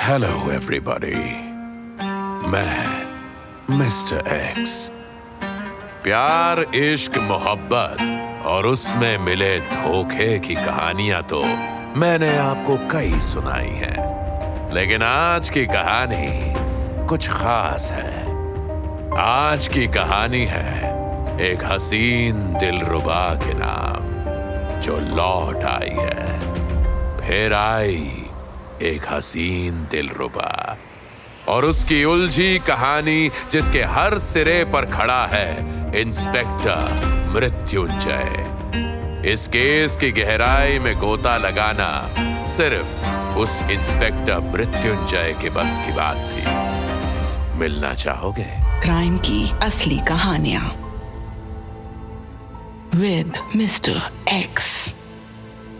Hello everybody, मैं mister x. प्यार, इश्क, मोहब्बत और उसमें मिले धोखे की कहानियां तो मैंने आपको कई सुनाई हैं, लेकिन आज की कहानी कुछ खास है। आज की कहानी है एक हसीन दिलरुबा के नाम जो लौट आई है। फिर आई एक हसीन दिलरुबा और उसकी उलझी कहानी जिसके हर सिरे पर खड़ा है इंस्पेक्टर मृत्युंजय। इस केस की गहराई में गोता लगाना सिर्फ उस इंस्पेक्टर मृत्युंजय के बस की बात थी। मिलना चाहोगे? क्राइम की असली कहानियां with mister X,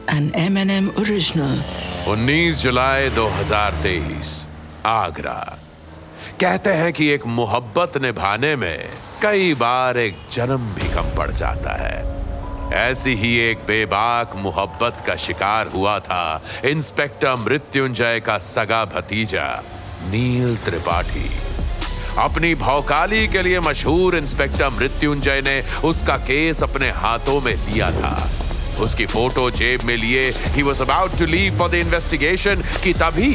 an M&M original. 19 जुलाई 2023, आगरा। कहते हैं कि एक मोहब्बत निभाने में कई बार एक जन्म भी कम पड़ जाता है। ऐसी ही एक बेबाक मोहब्बत का शिकार हुआ था इंस्पेक्टर मृत्युंजय का सगा भतीजा नील त्रिपाठी। अपनी भौकाली के लिए मशहूर इंस्पेक्टर मृत्युंजय ने उसका केस अपने हाथों में लिया था। उसकी फोटो जेब में लिए he was about to leave for the investigation कि तभी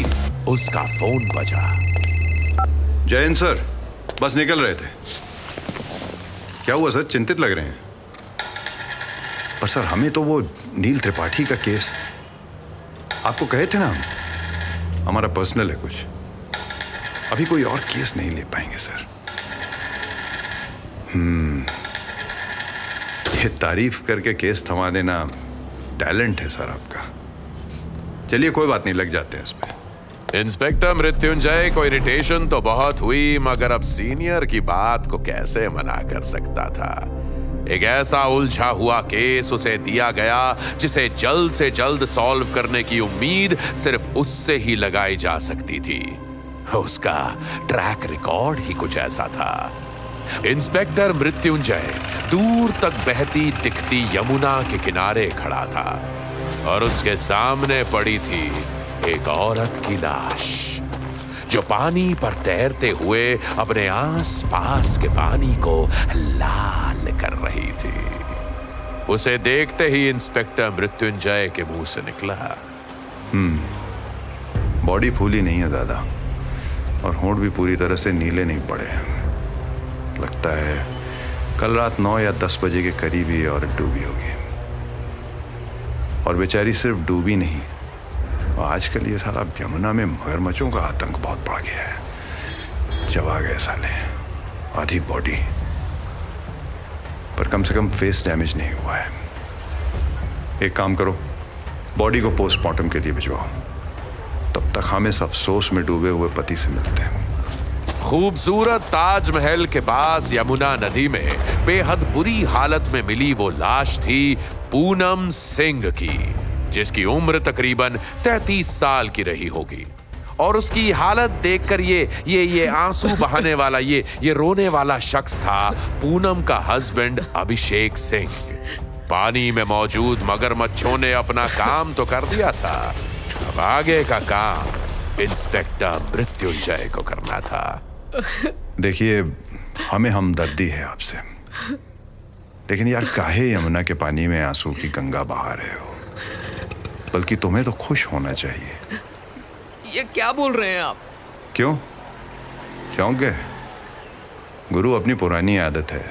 उसका फोन बजा। जयन सर, बस निकल रहे थे। क्या हुआ सर, चिंतित लग रहे हैं? पर सर, हमें तो वो नील त्रिपाठी का केस आपको कहे थे ना, हमारा पर्सनल है कुछ। अभी कोई और केस नहीं ले पाएंगे सर। ये तारीफ करके केस थमा देना टैलेंट है सर आपका। चलिए कोई बात नहीं, लग जाते हैं इस पे। इंस्पेक्टर मृत्युंजय को इरिटेशन तो बहुत हुई, मगर अब सीनियर की बात को कैसे मना कर सकता था। एक ऐसा उलझा हुआ केस उसे दिया गया जिसे जल्द से जल्द सॉल्व करने की उम्मीद सिर्फ उससे ही लगाई जा सकती थी। उसका ट्रैक रिकॉर्ड ही कुछ ऐसा था। इंस्पेक्टर मृत्युंजय दूर तक बहती दिखती यमुना के किनारे खड़ा था और उसके सामने पड़ी थी एक औरत की लाश जो पानी पर तैरते हुए अपने आस-पास के पानी को लाल कर रही थी। उसे देखते ही इंस्पेक्टर मृत्युंजय के मुंह से निकला, बॉडी फूली नहीं है दादा, और होंठ भी पूरी तरह से नीले नहीं पड़े हैं। लगता है कल रात 9 या 10 बजे के करीब ही औरत डूबी होगी। और बेचारी सिर्फ डूबी नहीं, आजकल ये साला यमुना में मगरमच्छों का आतंक बहुत बढ़ गया है। चबा गए साले आधी बॉडी, पर कम से कम फेस डैमेज नहीं हुआ है। एक काम करो, बॉडी को पोस्टमार्टम के लिए भिजवाओ, तब तक हम इस अफसोस में डूबे हुए पति से मिलते हैं। खूबसूरत ताजमहल के पास यमुना नदी में बेहद बुरी हालत में मिली वो लाश थी पूनम सिंह की, जिसकी उम्र तकरीबन 33 साल की रही होगी। और उसकी हालत देखकर ये आंसू बहाने वाला ये रोने वाला शख्स था पूनम का हस्बैंड अभिषेक सिंह। पानी में मौजूद मगरमच्छों ने अपना काम तो कर दिया था, अब आगे का काम इंस्पेक्टर मृत्युंजय को करना था। देखिए, हमें हमदर्दी है आपसे, लेकिन यार काहे यमुना के पानी में आंसू की गंगा बहा रहे हो? बल्कि तुम्हें तो खुश होना चाहिए। ये क्या बोल रहे हैं आप? क्यों, चौंक गए? गुरु, अपनी पुरानी आदत है,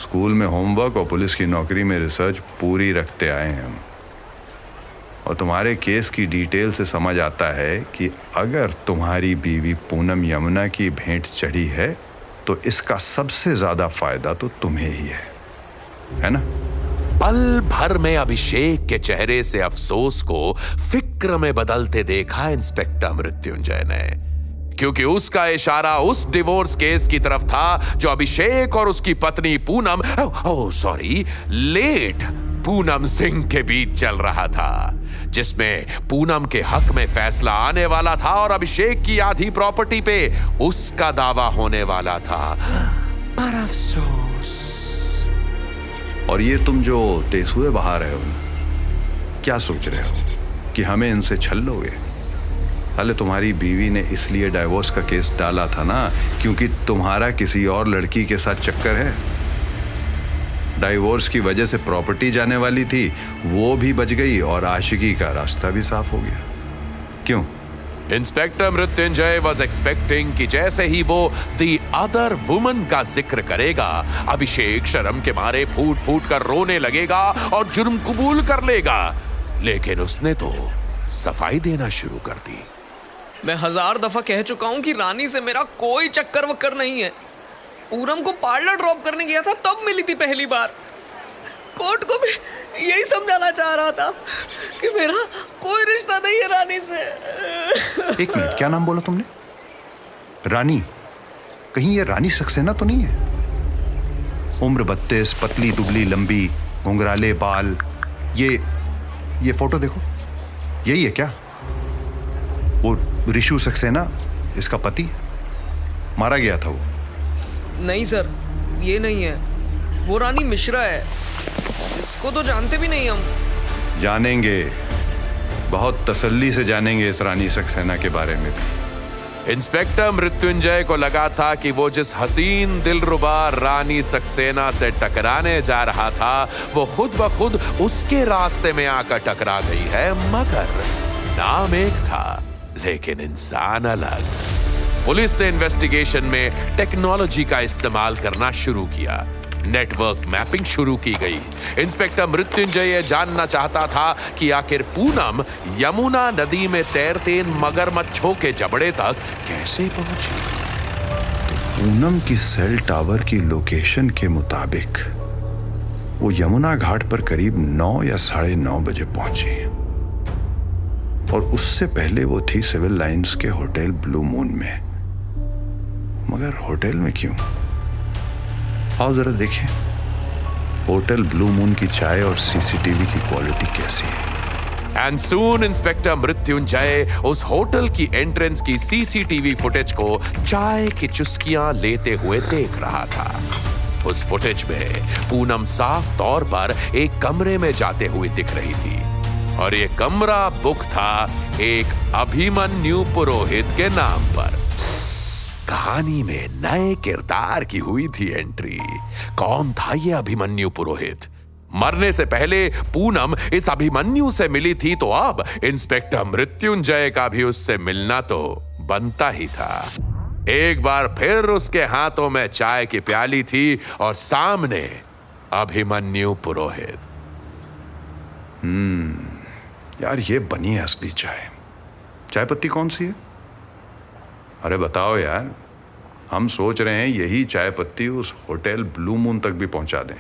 स्कूल में होमवर्क और पुलिस की नौकरी में रिसर्च पूरी रखते आए हैं हम। और तुम्हारे केस की डिटेल से समझ आता है कि अगर तुम्हारी बीवी पूनम यमुना की भेंट चढ़ी है तो इसका सबसे ज्यादा फायदा तो तुम्हें ही है ना? पल भर में अभिषेक के चेहरे से अफसोस को फिक्र में बदलते देखा इंस्पेक्टर मृत्युंजय ने, क्योंकि उसका इशारा उस डिवोर्स केस की तरफ था जो अभिषेक और उसकी पत्नी पूनम लेट पूनम सिंह के बीच चल रहा था, जिसमें पूनम के हक में फैसला आने वाला था और अभिषेक की आधी प्रॉपर्टी पे उसका दावा होने वाला था। पर अफसोस। और ये तुम जो तेसुए बहा रहे हो, क्या सोच रहे हो कि हमें इनसे छल लोगे? अरे तुम्हारी बीवी ने इसलिए डाइवोर्स का केस डाला था ना क्योंकि तुम्हारा किसी और लड़की के साथ चक्कर है। डाइवोर्स की वजह से प्रॉपर्टी जाने वाली थी, वो भी बच गई और आशिकी का रास्ता भी साफ हो गया। क्यों? इंस्पेक्टर मृत्युंजय वॉज एक्सपेक्टिंग कि जैसे ही वो दी अदर वुमन का जिक्र करेगा, अभिषेक शर्म के मारे फूट फूट कर रोने लगेगा और जुर्म कबूल कर लेगा, लेकिन उसने तो सफाई देना शुरू कर दी। मैं 1000 दफा कह चुका हूं कि रानी से मेरा कोई चक्कर वक्कर नहीं है। पूनम को पार्लर ड्रॉप करने गया था तब मिली थी पहली बार। कोर्ट को भी यही समझाना चाह रहा था कि मेरा कोई रिश्ता नहीं है रानी से। एक मिनट, क्या नाम बोला तुमने? रानी? कहीं ये रानी सक्सेना तो नहीं है? उम्र 32, पतली दुबली लंबी, घुंघराले बाल, ये फोटो देखो, यही है क्या? वो ऋषु सक्सेना इसका पति? मारा गया था वो? नहीं सर, ये नहीं है। वो रानी मिश्रा है। इसको तो जानते भी नहीं हम। जानेंगे, बहुत तसल्ली से जानेंगे इस रानी सक्सेना के बारे में भी। इंस्पेक्टर मृत्युंजय को लगा था कि वो जिस हसीन दिलरुबा रानी सक्सेना से टकराने जा रहा था, वो खुद ब खुद उसके रास्ते में आकर टकरा गई है, मगर नाम एक था लेकिन इंसान अलग। पुलिस ने इन्वेस्टिगेशन में टेक्नोलॉजी का इस्तेमाल करना शुरू किया। नेटवर्क मैपिंग शुरू की गई। इंस्पेक्टर मृत्युंजय यह जानना चाहता था कि आखिर पूनम यमुना नदी में तैरते इन मगरमच्छों के जबड़े तक कैसे पहुंची। पूनम की सेल टावर की लोकेशन के मुताबिक वो यमुना घाट पर करीब 9 या 9:30 बजे पहुंची और उससे पहले वो थी सिविल लाइंस के होटल ब्लू मून में। मगर होटल में क्यों? आओ जरा देखें होटल ब्लू मून की चाय और सीसीटीवी की क्वालिटी कैसी है। एंड सून इंस्पेक्टर मृत्युंजय उस होटल की एंट्रेंस की सीसीटीवी फुटेज को चाय की चुस्कियां लेते हुए देख रहा था। उस फुटेज में पूनम साफ तौर पर एक कमरे में जाते हुए दिख रही थी और ये कमरा बुक था एक अभिमन्यु पुरोहित के नाम पर। कहानी में नए किरदार की हुई थी एंट्री। कौन था ये अभिमन्यु पुरोहित? मरने से पहले पूनम इस अभिमन्यु से मिली थी, तो अब इंस्पेक्टर मृत्युंजय का भी उससे मिलना तो बनता ही था। एक बार फिर उसके हाथों में चाय की प्याली थी और सामने अभिमन्यु पुरोहित। यार ये बनी है असली चाय। चाय पत्ती कौन सी है? अरे बताओ यार, हम सोच रहे हैं यही चाय पत्ती उस होटल ब्लू मून तक भी पहुंचा दें।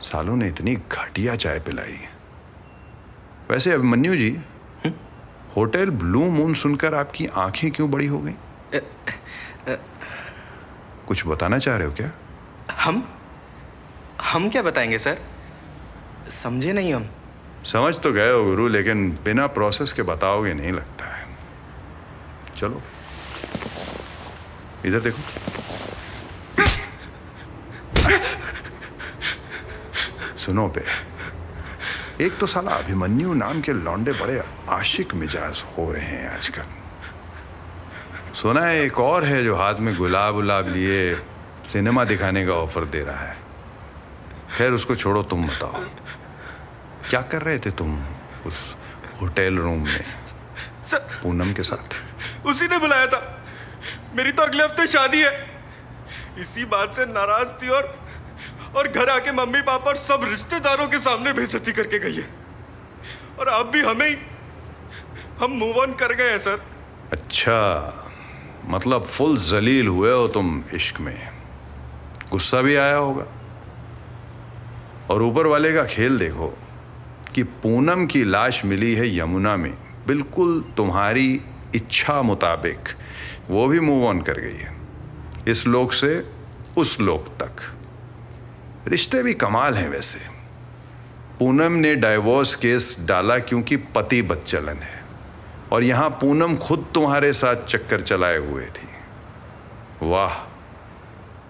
सालों ने इतनी घटिया चाय पिलाई। वैसे अभिमन्यु जी, होटल ब्लू मून सुनकर आपकी आंखें क्यों बड़ी हो गई? कुछ बताना चाह रहे हो क्या? हम क्या बताएंगे सर? समझे नहीं हम। समझ तो गए हो गुरु, लेकिन बिना प्रोसेस के बताओगे नहीं लगता है। चलो इधर देखो। सुनो पे, एक तो साला अभिमन्यु नाम के लौंडे बड़े आशिक मिजाज हो रहे हैं आजकल। सुना है एक और है जो हाथ में गुलाब लिए सिनेमा दिखाने का ऑफर दे रहा है। खैर उसको छोड़ो, तुम बताओ क्या कर रहे थे तुम उस होटल रूम में पूनम के साथ? उसी ने बुलाया था। मेरी तो अगले हफ्ते शादी है। इसी बात से नाराज थी और घर आके मम्मी पापा और सब रिश्तेदारों के सामने बेइज्जती करके गई है। और अब भी हम मूव ऑन कर गए हैं सर। अच्छा, मतलब फुल जलील हुए हो तुम इश्क में। गुस्सा भी आया होगा। और ऊपर वाले का खेल देखो कि पूनम की लाश मिली है यमुना में, बिल्कुल तुम्हारी इच्छा मुताबिक। वो भी मूव ऑन कर गई है, इस लोक से उस लोक तक। रिश्ते भी कमाल हैं वैसे। पूनम ने डाइवोर्स केस डाला क्योंकि पति बदचलन है, और यहां पूनम खुद तुम्हारे साथ चक्कर चलाए हुए थी। वाह।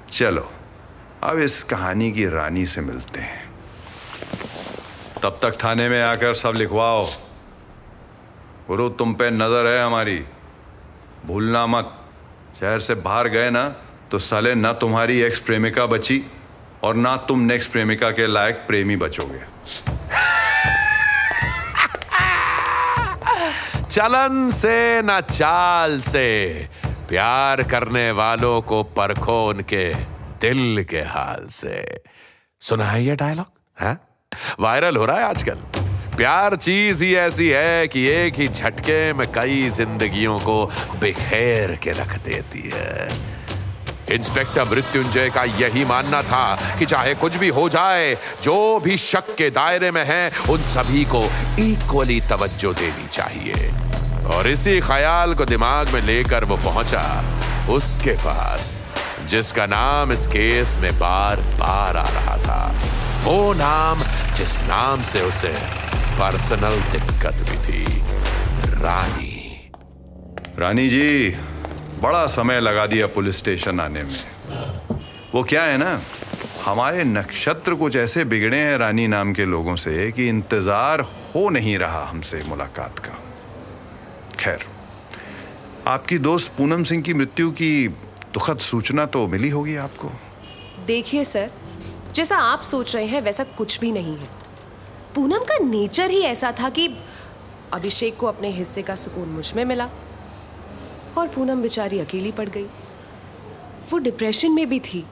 चलो अब इस कहानी की रानी से मिलते हैं। तब तक थाने में आकर सब लिखवाओ। गुरु तुम पे नजर है हमारी, भूलना मत। शहर से बाहर गए ना तो साले ना तुम्हारी एक्स प्रेमिका बची और ना तुम नेक्स्ट प्रेमिका के लायक प्रेमी बचोगे। चलन से ना चाल से, प्यार करने वालों को परखो उनके दिल के हाल से। सुना है ये डायलॉग? हाँ, वायरल हो रहा है आजकल। प्यार चीज ही ऐसी है कि एक ही झटके में कई जिंदगियों को बिखेर के रख देती है। इंस्पेक्टर मृत्युंजय का यही मानना था कि चाहे कुछ भी हो जाए, जो भी शक के दायरे में है, उन सभी को इक्वली तवज्जो देनी चाहिए। और इसी ख्याल को दिमाग में लेकर वो पहुंचा उसके पास जिसका नाम इस केस में बार बार आ रहा था, वो नाम जिस नाम से उसे पर्सनल दिक्कत भी थी, रानी। रानी जी, बड़ा समय लगा दिया पुलिस स्टेशन आने में। वो क्या है ना, हमारे नक्षत्र कुछ ऐसे बिगड़े हैं रानी नाम के लोगों से कि इंतजार हो नहीं रहा हमसे मुलाकात का। खैर, आपकी दोस्त पूनम सिंह की मृत्यु की दुखद सूचना तो मिली होगी आपको। देखिए सर, जैसा आप सोच रहे हैं वैसा कुछ भी नहीं है। पूनम का नेचर ही ऐसा था कि अभिषेक को अपने हिस्से का सुकून मुझ में मिला और पूनम बेचारी अकेली पड़ गई। वो डिप्रेशन में भी थी।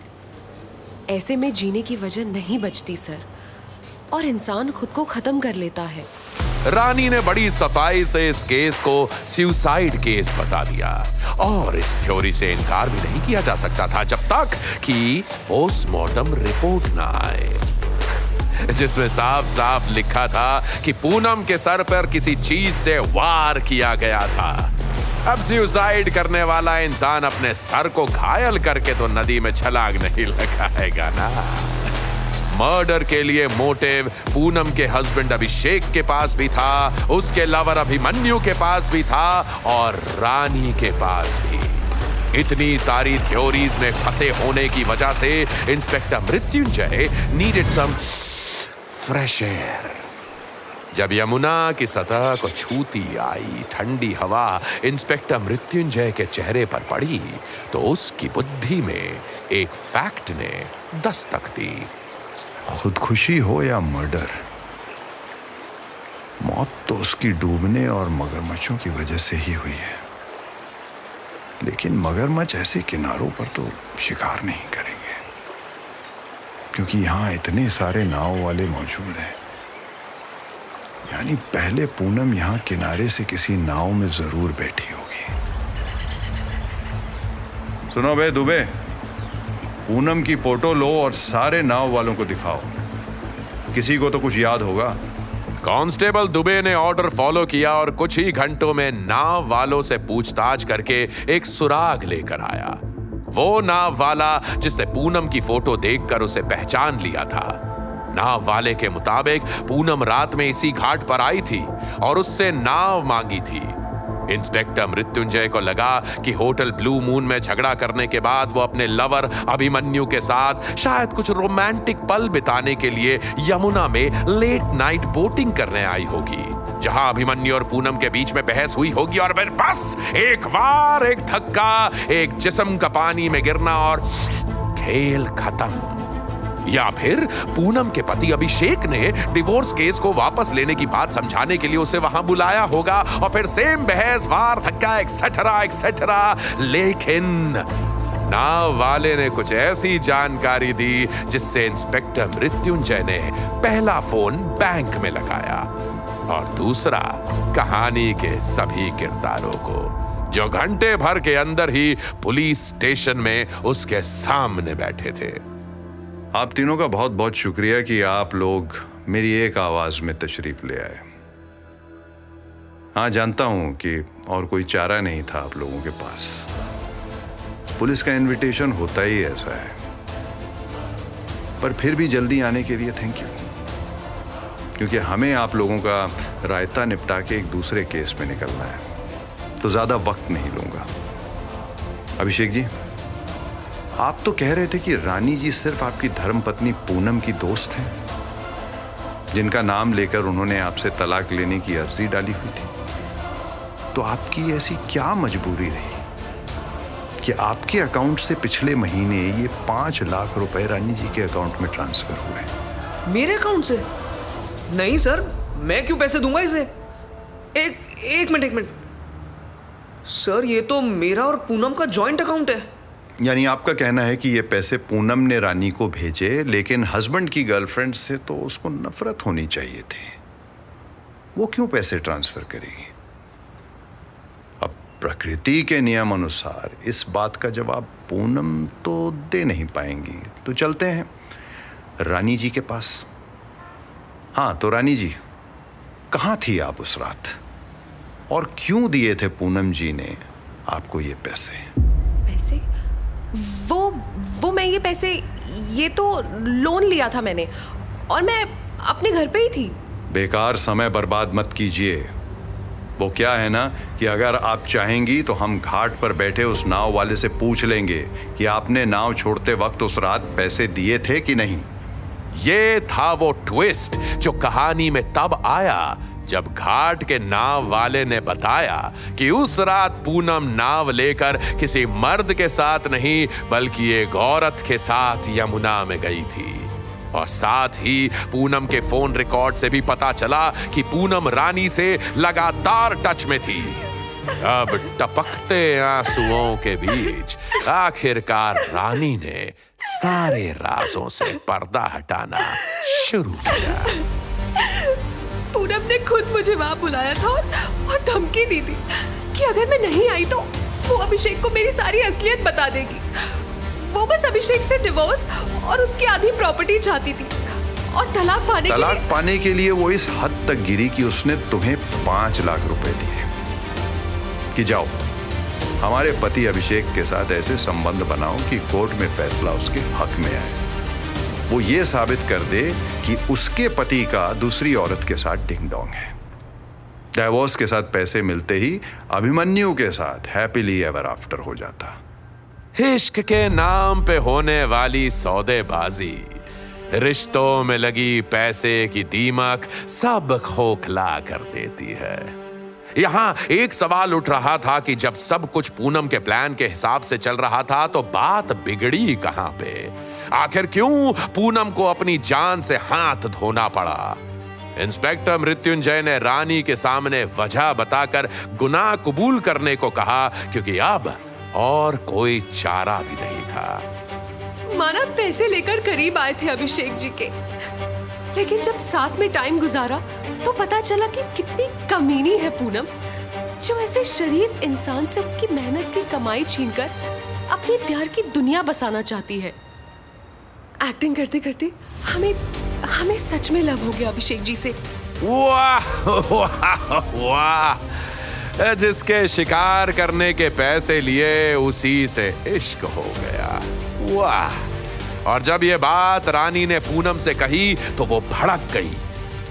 ऐसे में जीने की वजह नहीं बचती सर, और इंसान खुद को खत्म कर लेता है। रानी ने बड़ी सफाई से इस केस को सुसाइड केस बता दिया और इस थ्योरी से इनकार भी नहीं किया जा सकता था जब तक कि पोस्टमार्टम रिपोर्ट ना आए, जिसमें साफ साफ लिखा था कि पूनम के सर पर किसी चीज से वार किया गया था। अब सुसाइड करने वाला इंसान अपने सर को घायल करके तो नदी में छलांग नहीं लगाएगा ना। मर्डर के लिए मोटिव पूनम के हस्बैंड अभिषेक के पास भी था, उसके लवर अभिमन्यु के पास भी था और रानी के पास भी। इतनी सारी थ्योरीज में फंसे होने की वजह से inspector Mrityunjay needed some fresh air. जब यमुना की सतह को छूती आई ठंडी हवा इंस्पेक्टर मृत्युंजय के चेहरे पर पड़ी तो उसकी बुद्धि में एक फैक्ट ने दस्तक दी। खुदकुशी हो या मर्डर, मौत तो उसकी डूबने और मगरमच्छों की वजह से ही हुई है। लेकिन मगरमच्छ ऐसे किनारों पर तो शिकार नहीं करेंगे, क्योंकि यहां इतने सारे नाव वाले मौजूद हैं। यानी पहले पूनम यहां किनारे से किसी नाव में जरूर बैठी होगी। सुनो बे दुबे, पूनम की फोटो लो और सारे नाव वालों को दिखाओ, किसी को तो कुछ याद होगा। कांस्टेबल दुबे ने ऑर्डर फॉलो किया और कुछ ही घंटों में नाव वालों से पूछताछ करके एक सुराग लेकर आया। वो नाव वाला जिसने पूनम की फोटो देखकर उसे पहचान लिया था। नाव वाले के मुताबिक पूनम रात में इसी घाट पर आई थी और उससे नाव मांगी थी। इंस्पेक्टर मृत्युंजय को लगा कि होटल ब्लू मून में झगड़ा करने के बाद वो अपने लवर अभिमन्यु के साथ शायद कुछ रोमांटिक पल बिताने के लिए यमुना में लेट नाइट बोटिंग करने आई होगी, जहां अभिमन्यु और पूनम के बीच में बहस हुई होगी और फिर बस एक बार एक धक्का, एक जिस्म का पानी में गिरना और खेल खत्म। या फिर पूनम के पति अभिषेक ने डिवोर्स केस को वापस लेने की बात समझाने के लिए उसे वहां बुलाया होगा और फिर सेम बहस, वार, धक्का, एक्सेट्रा एक्सेट्रा। लेकिन नाव वाले ने कुछ ऐसी जानकारी दी जिससे इंस्पेक्टर मृत्युंजय ने पहला फोन बैंक में लगाया और दूसरा कहानी के सभी किरदारों को, जो घंटे भर के अंदर ही पुलिस स्टेशन में उसके सामने बैठे थे। आप तीनों का बहुत बहुत शुक्रिया कि आप लोग मेरी एक आवाज में तशरीफ ले आए। हाँ, जानता हूं कि और कोई चारा नहीं था आप लोगों के पास। पुलिस का इनविटेशन होता ही ऐसा है, पर फिर भी जल्दी आने के लिए थैंक यू, क्योंकि हमें आप लोगों का रायता निपटा के एक दूसरे केस में निकलना है, तो ज्यादा वक्त नहीं लूंगा। अभिषेक जी, आप तो कह रहे थे कि रानी जी सिर्फ आपकी धर्मपत्नी पूनम की दोस्त हैं, जिनका नाम लेकर उन्होंने आपसे तलाक लेने की अर्जी डाली हुई थी। तो आपकी ऐसी क्या मजबूरी रही कि आपके अकाउंट से पिछले महीने ये 5 लाख रुपए रानी जी के अकाउंट में ट्रांसफर हुए? मेरे अकाउंट से? नहीं सर, मैं क्यों पैसे दूंगा इसे? एक मिनट सर, ये तो मेरा और पूनम का जॉइंट अकाउंट है। यानी आपका कहना है कि ये पैसे पूनम ने रानी को भेजे, लेकिन हस्बैंड की गर्लफ्रेंड से तो उसको नफरत होनी चाहिए थी, वो क्यों पैसे ट्रांसफर करेगी? अब प्रकृति के नियम अनुसार इस बात का जवाब पूनम तो दे नहीं पाएंगी, तो चलते हैं रानी जी के पास। हाँ, तो रानी जी, कहाँ थी आप उस रात और क्यों दिए थे पूनम जी ने आपको ये पैसे? पैसे? वो मैं ये पैसे, ये तो लोन लिया था मैंने, और मैं अपने घर पे ही थी। बेकार समय बर्बाद मत कीजिए। वो क्या है ना कि अगर आप चाहेंगी तो हम घाट पर बैठे उस नाव वाले से पूछ लेंगे कि आपने नाव छोड़ते वक्त उस रात पैसे दिए थे कि नहीं। ये था वो ट्विस्ट जो कहानी में तब आया जब घाट के नाव वाले ने बताया कि उस रात पूनम नाव लेकर किसी मर्द के साथ नहीं बल्कि एक औरत के साथ यमुना में गई थी। और साथ ही पूनम के फोन रिकॉर्ड से भी पता चला कि पूनम रानी से लगातार टच में थी। अब टपकते आंसुओं के बीच आखिरकार रानी ने सारे राजों से पर्दा हटाना शुरू किया। पूनम ने खुद मुझे वहां बुलाया था और धमकी दी थी कि अगर मैं नहीं आई तो वो अभिषेक को मेरी सारी असलियत बता देगी। वो बस अभिषेक से डिवोर्स और उसकी आधी प्रॉपर्टी चाहती थी, और तलाक पाने के लिए वो इस हद तक गिरी कि उसने तुम्हें 5 लाख रुपए दिए कि जाओ हमारे पति अभिषेक के साथ ऐसे संबंध बनाओ कि कोर्ट में फैसला उसके हक में आए। वो ये साबित कर दे कि उसके पति का दूसरी औरत के साथ डिंग डोंग है। डिवोर्स के साथ पैसे मिलते ही अभिमन्यु के साथ हैप्पीली एवर आफ्टर हो जाता। इश्क के नाम पे होने वाली सौदेबाजी, रिश्तों में लगी पैसे की दीमक सब खोखला कर देती है। यहां एक सवाल उठ रहा था कि जब सब कुछ पूनम के प्लान के हिसाब से चल रहा था तो बात बिगड़ी कहां पे? आखिर क्यों पूनम को अपनी जान से हाथ धोना पड़ा? इंस्पेक्टर मृत्युंजय ने रानी के सामने वजह बताकर गुनाह कबूल करने को कहा, क्योंकि अब और कोई चारा भी नहीं था। माना पैसे लेकर करीब आए थे अभिषेक जी के, लेकिन जब साथ में टाइम गुजारा तो पता चला कि कितनी कमीनी है पूनम, जो ऐसे शरीफ इंसान से उसकी मेहनत की कमाई छीनकर अपने प्यार की दुनिया बसाना चाहती है। एक्टिंग करते करते हमें सच में लव हो गया अभिषेक जी से। वाह वाह वाह, जिसके शिकार करने के पैसे लिए उसी से इश्क हो गया। वाह। और जब ये बात रानी ने पूनम से कही तो वो भड़क गई।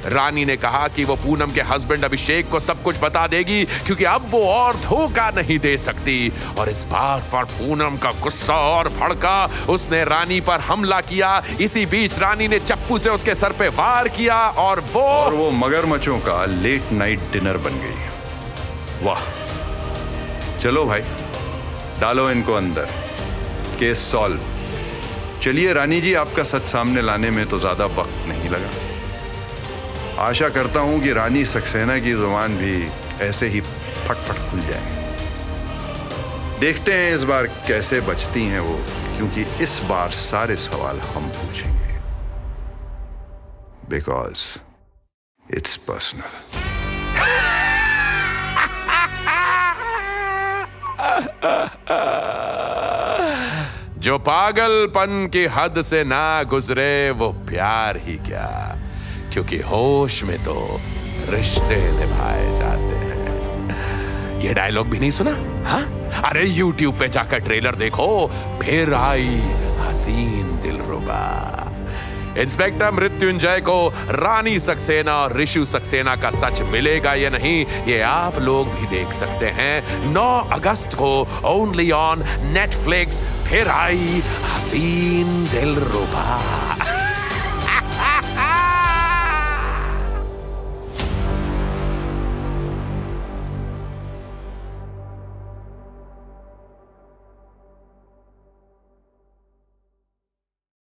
रानी ने कहा कि वो पूनम के हस्बैंड अभिषेक को सब कुछ बता देगी, क्योंकि अब वो और धोखा नहीं दे सकती। और इस बात पर पूनम का गुस्सा और भड़का, उसने रानी पर हमला किया। इसी बीच रानी ने चप्पू से उसके सर पे वार किया और वो मगरमच्छों का लेट नाइट डिनर बन गई। वाह। चलो भाई, डालो इनको अंदर, केस सॉल्व। चलिए रानी जी, आपका सच सामने लाने में तो ज्यादा वक्त नहीं लगा। आशा करता हूं कि रानी सक्सेना की जुबान भी ऐसे ही फटफट खुल जाए। देखते हैं इस बार कैसे बचती हैं वो, क्योंकि इस बार सारे सवाल हम पूछेंगे, बिकॉज इट्स पर्सनल। जो पागलपन की हद से ना गुजरे वो प्यार ही क्या, क्योंकि होश में तो रिश्ते निभाए जाते हैं। ये डायलॉग भी नहीं सुना? हाँ, अरे YouTube पे जाकर ट्रेलर देखो, फिर आई हसीन दिलरुबा। इंस्पेक्टर मृत्युंजय को रानी सक्सेना और ऋषु सक्सेना का सच मिलेगा या नहीं, ये आप लोग भी देख सकते हैं 9 अगस्त को ओनली ऑन नेटफ्लिक्स। फिर आई हसीन दिलरुबा।